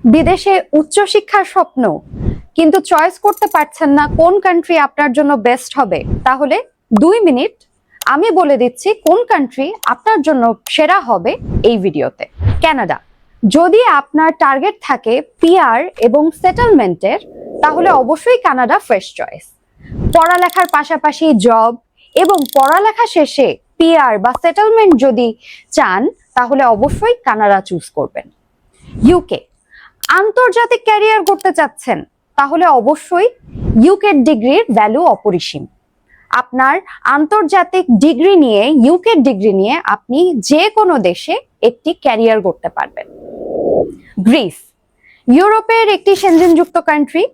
বিদেশে উচ্চশিক্ষার স্বপ্ন, কিন্তু চয়েস করতে পারছেন না কোন কান্ট্রি আপনার জন্য বেস্ট হবে? তাহলে 2 মিনিট আমি বলে দিচ্ছি কোন কান্ট্রি আপনার জন্য সেরা হবে এই ভিডিওতে। কানাডা। যদি আপনার টার্গেট থাকে পিআর এবং সেটেলমেন্টের, তাহলে অবশ্যই কানাডা ফার্স্ট চয়েস। পড়ালেখার পাশাপাশি জব এবং পড়ালেখা শেষে পিআর বা সেটেলমেন্ট যদি চান, তাহলে অবশ্যই কানাডা চুজ করবেন। ইউকে। আন্তর্জাতিক ক্যারিয়ার করতে চাচ্ছেন, তাহলে অবশ্যই ইউকে ডিগ্রির ভ্যালু অপরিসীম। আপনার আন্তর্জাতিক ডিগ্রি নিয়ে, ইউকে ডিগ্রি নিয়ে আপনি যে কোনো দেশে একটি ক্যারিয়ার করতে পারবেন। গ্রিস। ইউরোপের একটি সেনজেনযুক্ত কান্ট্রি,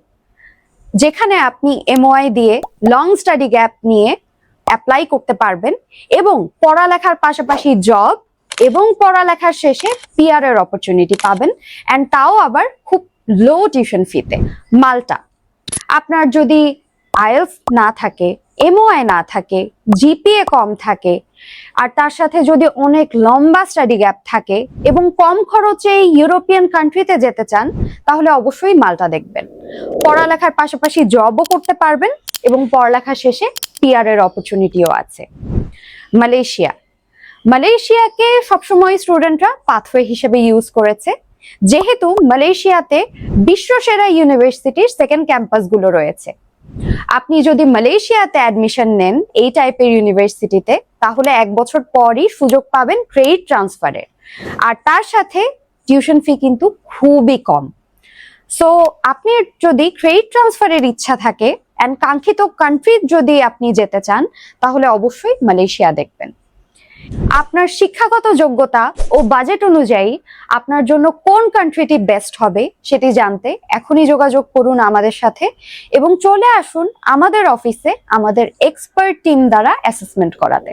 যেখানে আপনি এমওআই দিয়ে লং স্টাডি গ্যাপ নিয়ে অ্যাপ্লাই করতে পারবেন এবং পড়ালেখার পাশাপাশি জব এবং পড়ালেখার শেষে পিআর এর অপরচুনিটি পাবেন, এন্ড তাও আবার খুব লো টিউশন ফিতে। মাল্টা। আপনার যদি আইএলটিএস না থাকে, এমওআই না থাকে, জিপিএ কম থাকে, আর তার সাথে যদি অনেক লম্বা স্টাডি গ্যাপ থাকে এবং কম খরচে ইউরোপিয়ান কান্ট্রিতে যেতে চান, তাহলে অবশ্যই মাল্টা দেখবেন। পড়ালেখার পাশাপাশি জবও করতে পারবেন এবং পড়ালেখা শেষে পিআর এর অপরচুনিটিও আছে। মালয়েশিয়া। মালয়েশিয়াকে সবসময় স্টুডেন্টরা পাথওয়ে হিসেবে ইউজ করেছে, যেহেতু মালয়েশিয়াতে বিশ্বসেরা ইউনিভার্সিটির সেকেন্ড ক্যাম্পাসগুলো রয়েছে। আপনি যদি মালয়েশিয়াতে অ্যাডমিশন নেন এই টাইপের ইউনিভার্সিটিতে, তাহলে 1 বছর পরই সুযোগ পাবেন ক্রেডিট ট্রান্সফারের, আর তার সাথে টিউশন ফি কিন্তু খুবই কম। সো আপনি যদি ক্রেডিট ট্রান্সফারের ইচ্ছা থাকে এন্ড কাঙ্ক্ষিত কান্ট্রি যদি আপনি যেতে চান, তাহলে অবশ্যই মালয়েশিয়া দেখবেন। আপনার শিক্ষাগত যোগ্যতা ও বাজেট অনুযায়ী আপনার জন্য কোন কান্ট্রিটি বেস্ট হবে সেটি জানতে এখনই যোগাযোগ করুন আমাদের সাথে এবং চলে আসুন আমাদের অফিসে আমাদের এক্সপার্ট টিম দ্বারা অ্যাসেসমেন্ট করাতে।